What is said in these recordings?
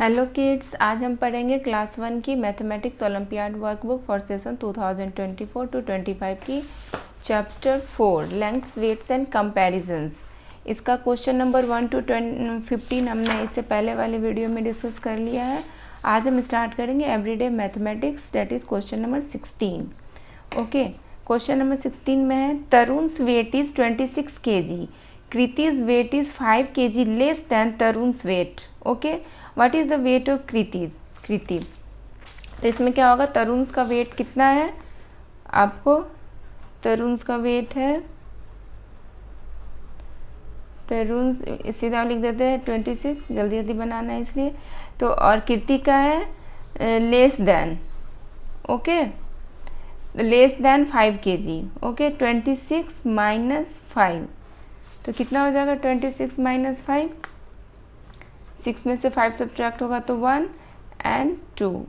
Hello kids, आज हम पढ़ेंगे क्लास 1 की mathematics olympiad workbook for session 2024 to 25 की chapter 4 lengths weights and comparisons. इसका क्वेश्चन नंबर 1 टू 15 हमने इससे पहले वाले वीडियो में डिस्कस कर लिया है। आज हम स्टार्ट करेंगे everyday mathematics, that is question number 16। Okay, question number 16 में है Tarun's weight is 26 kg, Kriti's weight is 5 kg less than Tarun's weight। Okay, what is the weight of Kriti. तो इसमें क्या होगा, तरुण्स का वेट कितना है, आपको तरुण्स का वेट है, तरुण्स सीधा लिख देते हैं 26, जल्दी जल्दी बनाना है इसलिए। तो और कृति का है less than, okay, less than 5 kg। Okay, 26 minus 5, तो कितना हो जाएगा 26 माइनस 5, 6 में से 5 सब्ट्रैक्ट होगा तो 1 एंड 2,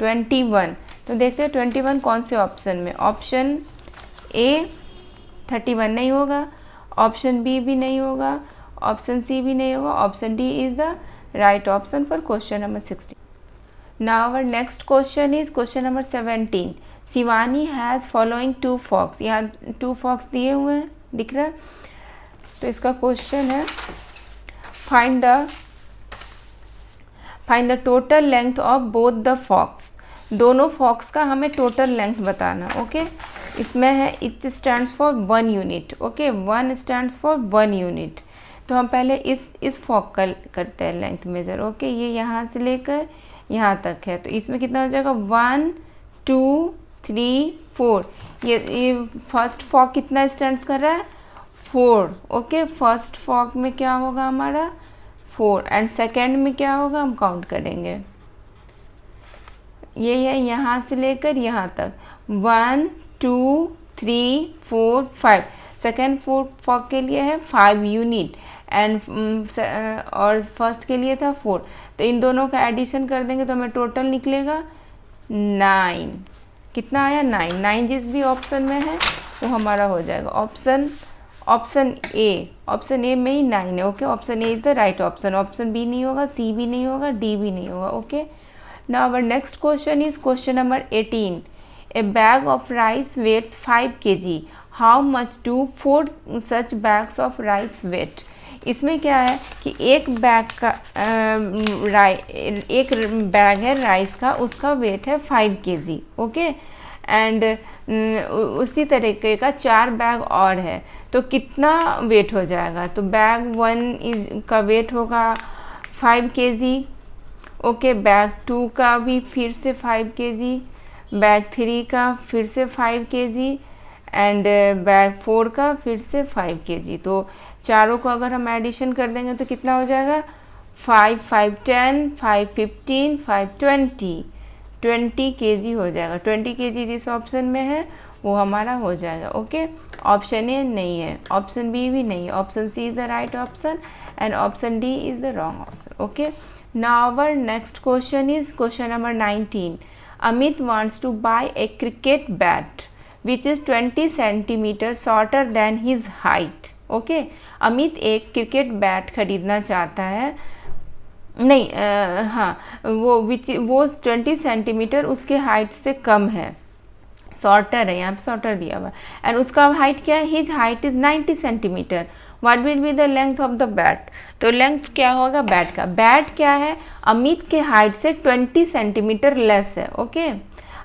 21। तो देखते हैं 21 कौन से ऑप्शन में। ऑप्शन ए 31 नहीं होगा, ऑप्शन बी भी नहीं होगा, ऑप्शन सी भी नहीं होगा, option D is the right option for question number 16। Now our next question is question number 17। Shivani has following 2 fox. यहाँ 2 फॉक्स दिए हुए हैं, दिख रहा है। तो इसका क्वेश्चन है find the total length of both the fox. दोनों फॉक्स का हमें टोटल लेंथ बताना। ओके, इसमें है it stands for 1 unit. Okay, 1 stands for 1 unit. तो हम पहले इस फॉक का करते हैं लेंथ मेजर। ओके, ये यहाँ से लेकर यहाँ तक है, तो इसमें कितना हो जाएगा 1 2 3 4। ये फर्स्ट फॉक कितना स्टैंड्स कर रहा है 4। ओके, फर्स्ट फॉक में क्या होगा हमारा 4 एंड सेकेंड में क्या होगा हम काउंट करेंगे। ये है यहाँ से लेकर यहाँ तक 1 2 3 4 5। सेकेंड फॉक के लिए है 5 यूनिट एंड और फर्स्ट के लिए था 4। तो इन दोनों का एडिशन कर देंगे तो हमें टोटल निकलेगा 9। कितना आया 9। 9 जिस भी ऑप्शन में है वो हमारा हो जाएगा ऑप्शन ए में ही 9 है। Okay, option A is the right option. Option B नहीं होगा, सी भी नहीं होगा, डी भी नहीं होगा। Okay, now our next question is question number 18। A bag of rice weights 5 kg, how much do 4 such bags of rice weight. इसमें क्या है कि एक बैग है राइस का, उसका वेट है 5 kg। ओके, एंड उसी तरीके का 4 बैग और है, तो कितना वेट हो जाएगा। तो बैग 1 का वेट होगा 5 kg। ओके, बैग 2 का भी फिर से 5 kg, बैग 3 का फिर से 5 kg एंड बैग 4 का फिर से 5 kg। तो चारों को अगर हम एडिशन कर देंगे तो कितना हो जाएगा 5 5 10 5 15 5 20 kg हो जाएगा। 20 kg जिस ऑप्शन में है वो हमारा हो जाएगा। ओके, ऑप्शन ए नहीं है, ऑप्शन बी भी नहीं, option C is the right option and option D is the wrong option. Okay, now our next question is question number 19। Amit wants to buy a cricket bat which is 20 centimetre shorter than his height. Okay, Amit एक cricket bat खरीदना चाहता है, नहीं वो 20 centimetre उसके height से कम है, shorter है, यहाँ पे शॉर्टर दिया हुआ एंड उसका हाइट क्या है, his height is 90 centimetre. What will be the length of the bat. तो लेंथ क्या होगा बैट का, बैट क्या है अमित के हाइट से 20 सेंटीमीटर लेस है। ओके,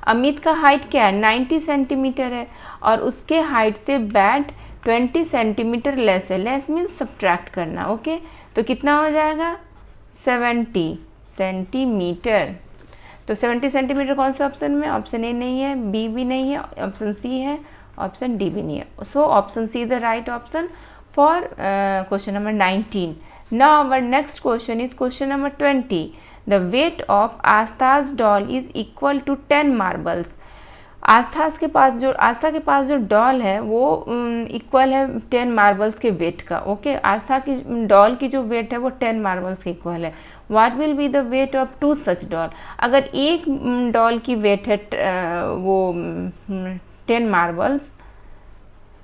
अमित का हाइट क्या है 90 सेंटीमीटर है और उसके हाइट से बैट 20 सेंटीमीटर लेस है। लेस मीन्स सब्ट्रैक्ट करना। ओके, तो कितना हो जाएगा 70 सेंटीमीटर। तो 70 सेंटीमीटर कौन से ऑप्शन में, ऑप्शन ए नहीं है, बी भी नहीं है, ऑप्शन सी है, ऑप्शन डी भी नहीं है। So option C the right option for question number 19। Now our next question is question number 20। The weight of Aastha's doll is equal to 10 marbles. Aastha के पास जो डॉल है वो इक्वल है 10 मार्बल्स के वेट का। ओके, आस्था की डॉल की जो वेट है वो 10 मार्बल्स के इक्वल है। What will be the weight of 2 such doll. अगर एक डॉल की वेट है वो 10 मार्बल्स,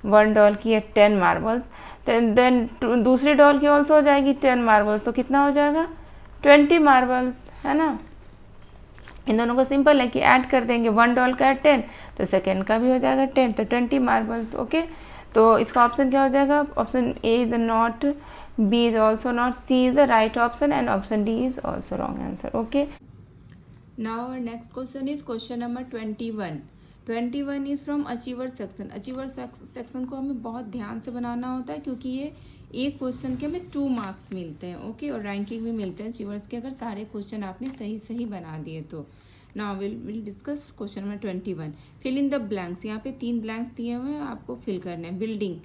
1 डॉल की है 10 मार्बल्स, देन दूसरी डॉल की ऑल्सो हो जाएगी 10 मार्बल्स, तो कितना हो जाएगा 20 मार्बल्स, है ना। इन दोनों को सिंपल है कि ऐड कर देंगे, 1 डॉल का 10 तो सेकेंड का भी हो जाएगा 10, तो 20 मार्बल्स। ओके, तो इसका ऑप्शन क्या हो जाएगा? Option A is not, B is also not, C is the right option and option D is also wrong answer. Okay, now our next question is question number 21। 21 is from achiever section. Achiever section को हमें बहुत ध्यान से बनाना होता है क्योंकि ये एक क्वेश्चन के हमें 2 मार्क्स मिलते हैं। ओके, और रैंकिंग भी मिलते हैं अचीवर्स के अगर सारे क्वेश्चन आपने सही सही बना दिए तो। Now will discuss question number 21। Fill in the blanks. यहाँ पे 3 ब्लैंक्स दिए हुए हैं, आपको फिल करने हैं। बिल्डिंग,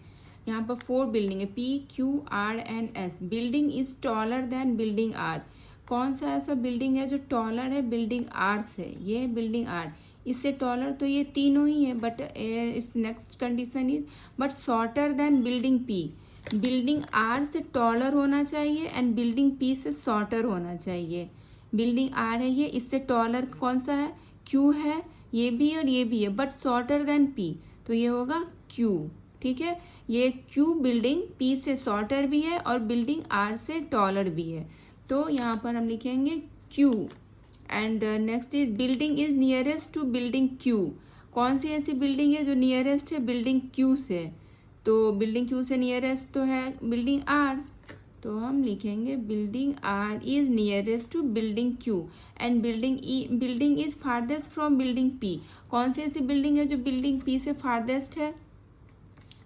यहाँ पर 4 बिल्डिंग है, P Q R and S। Building is taller than building R। कौन सा ऐसा बिल्डिंग है जो टॉलर है बिल्डिंग R से? ये है बिल्डिंग R, इससे टॉलर तो ये तीनों ही है, but it's next condition is but shorter than building P। Building R से टॉलर होना चाहिए एंड बिल्डिंग P से शॉर्टर होना चाहिए। बिल्डिंग R है ये, इससे टॉलर कौन सा है? Q है, ये भी और ये भी है, बट शॉर्टर देन P, तो ये होगा Q। ठीक है, ये Q बिल्डिंग P से शॉर्टर भी है और बिल्डिंग R से टॉलर भी है, तो यहाँ पर हम लिखेंगे Q। And next is building is nearest to building Q। कौन सी ऐसी बिल्डिंग है जो नियरेस्ट है बिल्डिंग Q से? तो बिल्डिंग Q से नियरेस्ट तो है बिल्डिंग R, तो हम लिखेंगे building R is nearest to building Q and building is farthest from building P। कौन सी ऐसी बिल्डिंग है जो बिल्डिंग P से फारदेस्ट है?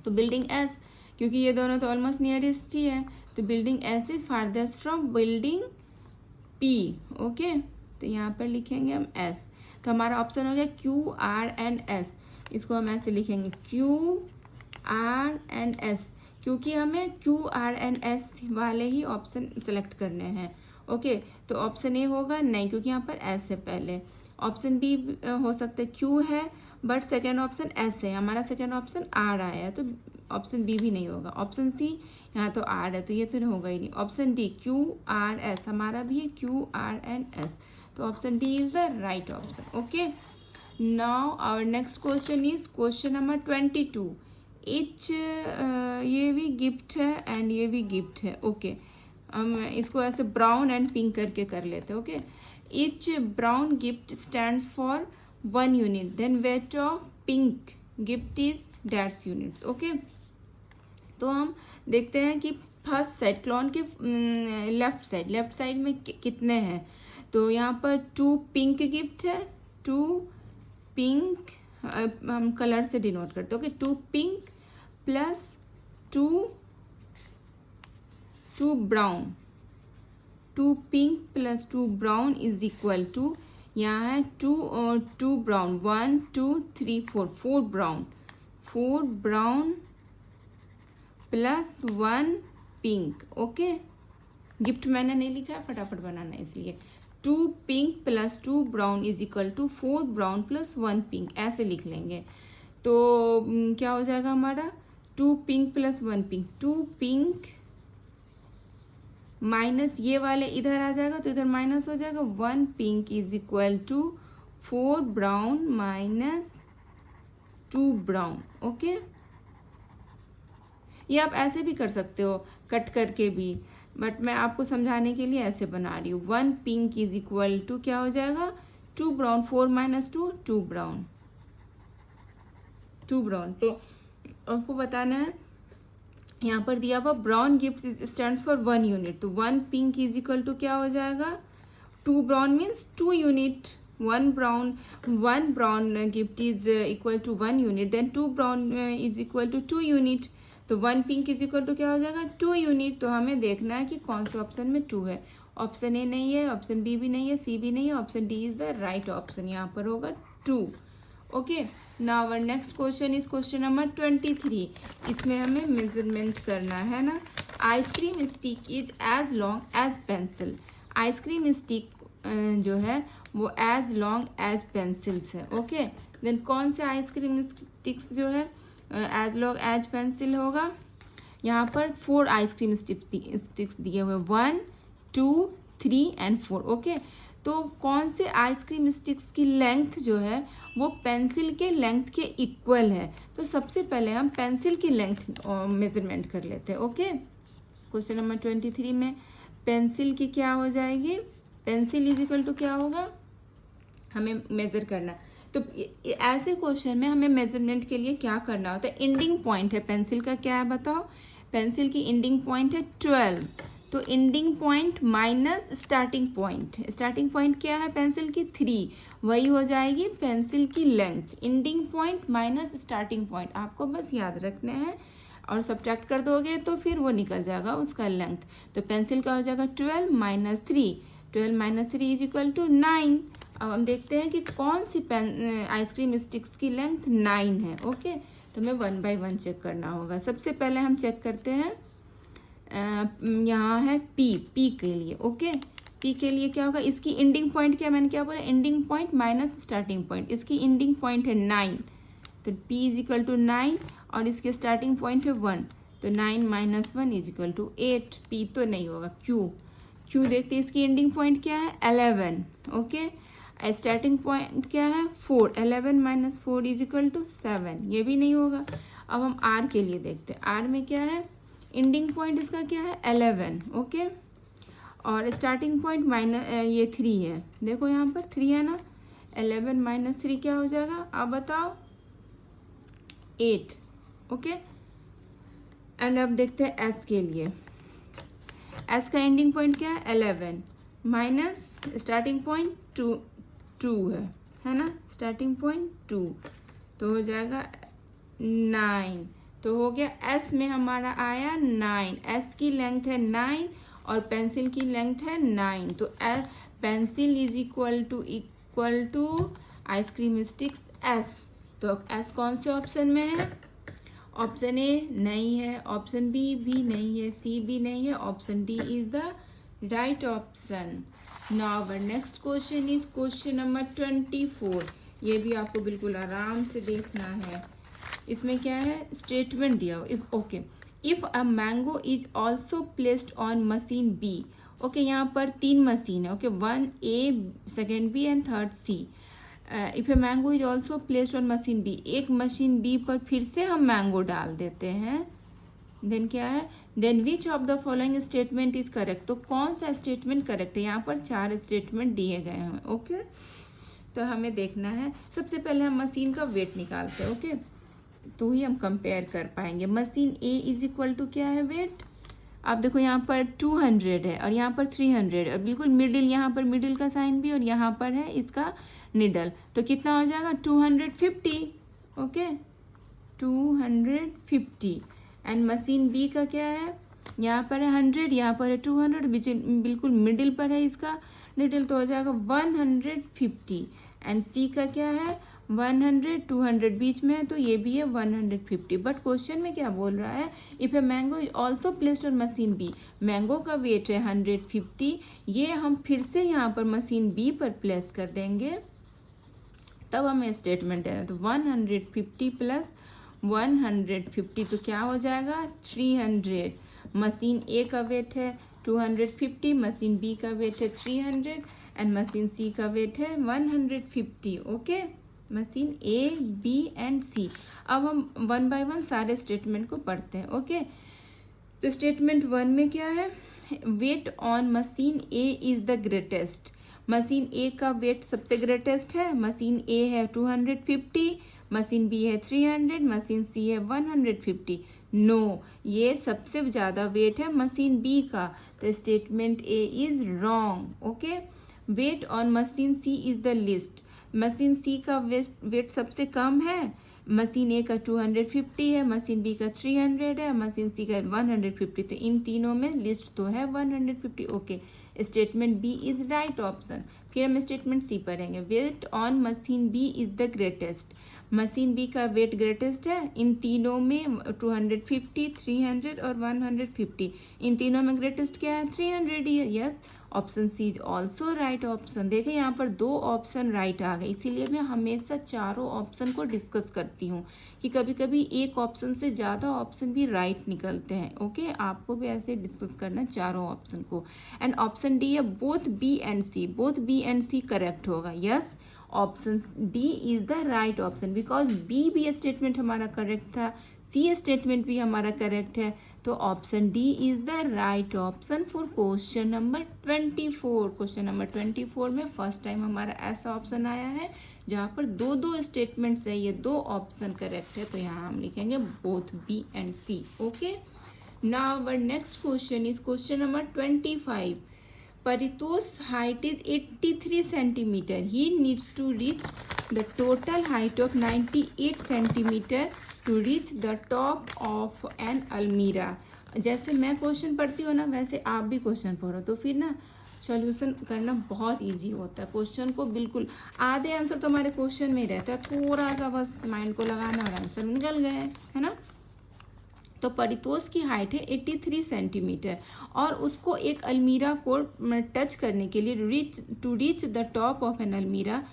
तो बिल्डिंग S, क्योंकि ये दोनों तो ऑलमोस्ट नियरेस्ट ही है, तो building S is farthest from building P। Okay, तो यहाँ पर लिखेंगे हम S। तो हमारा ऑप्शन हो गया Q R एंड S। इसको हम ऐसे लिखेंगे Q R एंड S, क्योंकि हमें Q R एंड S वाले ही ऑप्शन सेलेक्ट करने हैं। ओके, तो ऑप्शन ए होगा नहीं, क्योंकि यहाँ पर S है पहले। ऑप्शन बी हो सकता है Q है बट सेकेंड ऑप्शन S है, हमारा सेकेंड ऑप्शन R आया है, तो ऑप्शन बी भी नहीं होगा। ऑप्शन सी, यहाँ तो R है तो ये तो होगा ही नहीं। Option D Q R S हमारा भी है, Q R एंड S, तो option D is the right option. Okay, now our next question is question number 22। ये भी गिफ्ट है एंड ये भी गिफ्ट है। ओके, हम इसको ऐसे ब्राउन एंड पिंक करके कर लेते हैं। Okay, each brown gift stands for 1 unit, then weight of pink gift is that's units. Okay, तो हम देखते हैं कि फर्स्ट साइड क्लॉन के लेफ्ट साइड में कितने हैं। तो यहाँ पर 2 पिंक गिफ्ट है, 2 पिंक, हम कलर से डिनोट करते हैं। Okay, 2 pink plus 2 brown, 2 pink plus 2 brown is equal to, यहाँ है 2 और 2 brown, 1 2 3 4, 4 brown, 4 brown plus 1 pink. Okay, gift मैंने नहीं लिखा है, फटाफट बनाना है इसलिए। 2 pink plus 2 brown is equal to 4 brown plus 1 pink, ऐसे लिख लेंगे। तो क्या हो जाएगा हमारा? 2 pink plus 1 pink, 2 pink minus ये वाले इधर आ जाएगा तो इधर माइनस हो जाएगा, 1 pink is equal to 4 brown minus 2 brown. Okay, ये आप ऐसे भी कर सकते हो कट करके भी, बट मैं आपको समझाने के लिए ऐसे बना रही हूँ। 1 पिंक इज इक्वल टू क्या हो जाएगा? 2 ब्राउन, 4 माइनस 2 2 ब्राउन, 2 ब्राउन। तो आपको बताना है, यहाँ पर दिया हुआ brown gift stands for 1 unit, तो 1 पिंक इज इक्वल टू क्या हो जाएगा? 2 brown means 2 unit, 1 brown gift is equal to 1 unit, then 2 brown is equal to 2 unit, तो 1 पिंक इज इक्वल टू क्या हो जाएगा? 2 यूनिट। तो हमें देखना है कि कौन से ऑप्शन में 2 है। ऑप्शन ए नहीं है, ऑप्शन बी भी नहीं है, सी भी नहीं है, option D is the right option, यहाँ पर होगा 2। Okay, now our next question is question number 23। इसमें हमें मेजरमेंट करना है ना। Ice cream stick is as long as pencil. Ice cream stick जो है वो एज लॉन्ग एज पेंसिल्स है। ओके, देन कौन से आइसक्रीम स्टिक्स जो है एज लॉन्ग एज पेंसिल होगा? यहाँ पर 4 आइसक्रीम स्टिक्स दिए हुए, 1 2 3 एंड 4। ओके, तो कौन से आइसक्रीम स्टिक्स की लेंथ जो है वो पेंसिल के लेंथ के इक्वल है? तो सबसे पहले हम पेंसिल की लेंथ मेजरमेंट कर लेते हैं। ओके, क्वेश्चन नंबर 23 में पेंसिल की क्या हो जाएगी, पेंसिल इज इक्वल टू क्या होगा, हमें मेज़र करना। तो ऐसे क्वेश्चन में हमें मेजरमेंट के लिए क्या करना होता है, एंडिंग पॉइंट है पेंसिल का क्या है बताओ, पेंसिल की एंडिंग पॉइंट है 12, तो ending point minus starting point, starting point क्या है पेंसिल की 3, वही हो जाएगी पेंसिल की length, ending point minus starting point, आपको बस याद रखने हैं और सब्ट्रैक्ट कर दोगे तो फिर वो निकल जाएगा उसका लेंथ। तो पेंसिल का हो जाएगा 12 minus 3, 12 minus 3 is equal to 9। अब हम देखते हैं कि कौन सी आइसक्रीम स्टिक्स की लेंथ 9 है। ओके, तो हमें 1 बाय 1 चेक करना होगा। सबसे पहले हम चेक करते हैं, यहाँ है पी के लिए। ओके, पी के लिए क्या होगा, इसकी एंडिंग पॉइंट क्या, मैंने क्या बोला, ending point minus starting point, इसकी एंडिंग पॉइंट है 9, तो p इज इक्वल टू 9 और इसके स्टार्टिंग पॉइंट है 1, तो 9 minus 1 is equal to 8, p तो नहीं होगा, q देखते हैं इसकी एंडिंग पॉइंट क्या है 11। ओके, स्टार्टिंग पॉइंट क्या है 4, 11 माइनस 4 इज इक्वल टू 7, ये भी नहीं होगा। अब हम r के लिए देखते हैं, r में क्या है, एंडिंग पॉइंट इसका क्या है 11। ओके, और स्टार्टिंग पॉइंट माइनस ये 3 है, देखो यहाँ पर 3 है ना, 11 माइनस 3 क्या हो जाएगा, आप बताओ 8। ओके, एंड अब देखते हैं s के लिए, s का एंडिंग पॉइंट क्या है 11 माइनस स्टार्टिंग पॉइंट 2 है ना, स्टार्टिंग पॉइंट 2, तो हो जाएगा 9, तो हो गया s में हमारा आया 9, s की लेंथ है 9 और पेंसिल की लेंथ है 9, तो pencil is equal to ice cream sticks s। तो s कौन से ऑप्शन में है, ऑप्शन ए नहीं है, ऑप्शन बी भी नहीं है, सी भी नहीं है, option D is the right option. Now our next question is question number 24, ये भी आपको बिल्कुल आराम से देखना है। इसमें क्या है, स्टेटमेंट दिया हो, if a mango is also placed on machine B. Okay, यहाँ पर 3 मशीन है। Okay, 1 A, second B and third C. If a mango is also placed on machine B, एक मशीन बी पर फिर से हम मैंगो डाल देते हैं, देन क्या है, then which of the following statement is correct, तो कौन सा स्टेटमेंट करेक्ट है, यहाँ पर 4 स्टेटमेंट दिए गए हैं। ओके, तो हमें देखना है, सबसे पहले हम मशीन का वेट निकालते हैं। ओके, तो ही हम कंपेयर कर पाएंगे। Machine A is equal to क्या है वेट, आप देखो यहाँ पर 200 है और यहाँ पर 300 है और बिल्कुल मिडिल, यहाँ पर मिडिल का साइन भी और यहाँ पर है इसका निडल, तो कितना हो जाएगा 250। ओके, 250। एंड मशीन बी का क्या है, यहाँ पर है 100, यहाँ पर है 200, बिल्कुल मिडिल पर है इसका निडल, तो हो जाएगा 150। एंड सी का क्या है 100, 200 बीच में है तो ये भी है 150। बट क्वेश्चन में क्या बोल रहा है, if a mango is also placed on machine B, mango का वेट है 150, ये हम फिर से यहाँ पर मशीन बी पर प्लेस कर देंगे, तब हमें स्टेटमेंट देना। तो 150 प्लस 150 तो क्या हो जाएगा 300। मशीन ए का वेट है 250, मशीन बी का वेट है 300 एंड मशीन सी का वेट है 150। Okay, machine A, B and C. अब हम 1 बाय 1 सारे स्टेटमेंट को पढ़ते हैं। ओके, तो स्टेटमेंट 1 में क्या है, weight on machine A is the greatest, machine A का वेट सबसे ग्रेटेस्ट है, मशीन ए है 250, मशीन बी है 300, मशीन सी है 150। नो, ये सबसे ज़्यादा वेट है मशीन बी का, तो statement A is wrong. Okay, weight on machine C is the least, machine C का वेट सबसे कम है, मशीन ए का 250 है, मशीन बी का 300 है, मशीन सी का 150, तो इन तीनों में लिस्ट तो है 150। Okay, statement B is right option. फिर हम स्टेटमेंट सी पढ़ेंगे, weight on machine B is the greatest, machine B का वेट ग्रेटेस्ट है, इन तीनों में 250, 300 और 150, इन तीनों में ग्रेटेस्ट क्या है 300 ही है। Yes, option C is also right option. देखिए यहाँ पर 2 ऑप्शन राइट आ गए, इसीलिए मैं हमेशा चारों ऑप्शन को डिस्कस करती हूँ कि कभी कभी एक ऑप्शन से ज़्यादा ऑप्शन भी राइट निकलते हैं। ओके, आपको भी ऐसे डिस्कस करना चारों ऑप्शन को। एंड ऑप्शन डी है both B and C, both B and C correct होगा। Yes, option D is the right option because B statement हमारा करेक्ट था, सी स्टेटमेंट भी हमारा करेक्ट है। तो option D is the right option for question number 24। Question number 24 में first time हमारा ऐसा ऑप्शन आया है जहाँ पर दो दो स्टेटमेंट्स है, ये दो ऑप्शन करेक्ट है। तो यहाँ हम लिखेंगे both B and C. Okay, now our next question is question number 25। Paritosh's height is 83 centimeter. He needs to reach the total height of 98 centimeter to reach the top of an almirah. जैसे मैं question पढ़ती हूँ ना, वैसे आप भी question पढ़ो, तो फिर ना सॉल्यूशन करना बहुत इजी होता है। क्वेश्चन को बिल्कुल आधे आंसर तो हमारे क्वेश्चन में ही रहता है, थोड़ा सा बस माइंड को लगाना और आंसर निकल गए, है ना। तो परितोष की हाइट है 83 सेंटीमीटर और उसको एक अलमीरा को टच करने के लिए to reach the top of an अलमीरा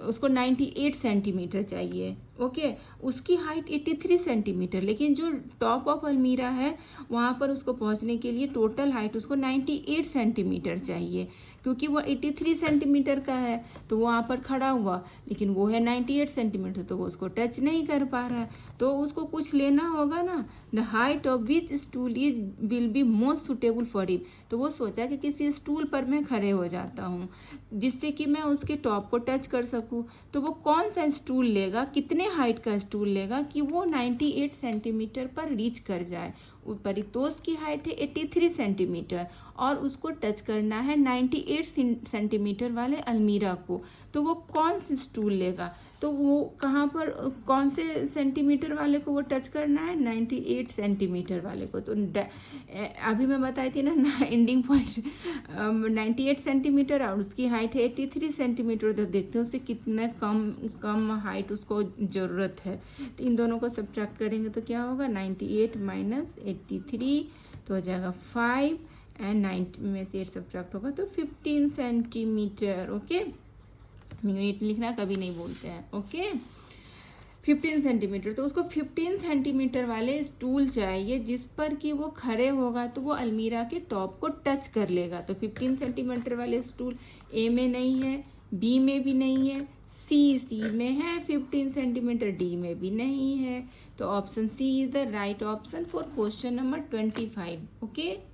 उसको 98 सेंटीमीटर चाहिए। ओके, उसकी हाइट 83 सेंटीमीटर, लेकिन जो टॉप ऑफ अलमीरा है वहाँ पर उसको पहुँचने के लिए टोटल हाइट उसको 98 सेंटीमीटर चाहिए। क्योंकि वो 83 सेंटीमीटर का है तो वहाँ पर खड़ा हुआ, लेकिन वो है 98 सेंटीमीटर, तो वो उसको टच नहीं कर पा रहा है। तो उसको कुछ लेना होगा ना, the height of which stool is will be most suitable for him. तो वो सोचा कि किसी स्टूल पर मैं खड़े हो जाता हूँ जिससे कि मैं उसके टॉप को टच कर सकूँ। तो वो कौन सा स्टूल लेगा, कितने हाइट का स्टूल लेगा कि वो 98 सेंटीमीटर पर रीच कर जाए। परितोष की हाइट है 83 सेंटीमीटर और उसको टच करना है 98 सेंटीमीटर वाले अलमीरा को। तो वो कौन सा स्टूल लेगा, तो वो कहाँ पर कौन से सेंटीमीटर वाले को वो टच करना है, 98 सेंटीमीटर वाले को। तो अभी मैं बताई थी ना एंडिंग पॉइंट 98 सेंटीमीटर और उसकी हाइट है 83 सेंटीमीटर। तो देखते हैं उससे कितना कम हाइट उसको ज़रूरत है। तो इन दोनों को सब्ट्रैक्ट करेंगे तो क्या होगा, 98 माइनस 83 तो हो जाएगा 5 एंड 90 में से 8 सब्ट्रैक्ट होगा तो 15 सेंटीमीटर। ओके, यूनिट लिखना कभी नहीं बोलते हैं। Okay, 15 centimetre. तो उसको 15 सेंटीमीटर वाले स्टूल चाहिए जिस पर कि वो खड़े होगा तो वो अलमीरा के टॉप को टच कर लेगा। तो 15 सेंटीमीटर वाले स्टूल ए में नहीं है, बी में भी नहीं है, सी में है 15 सेंटीमीटर, डी में भी नहीं है। तो option C is the right option for question number 25। Okay.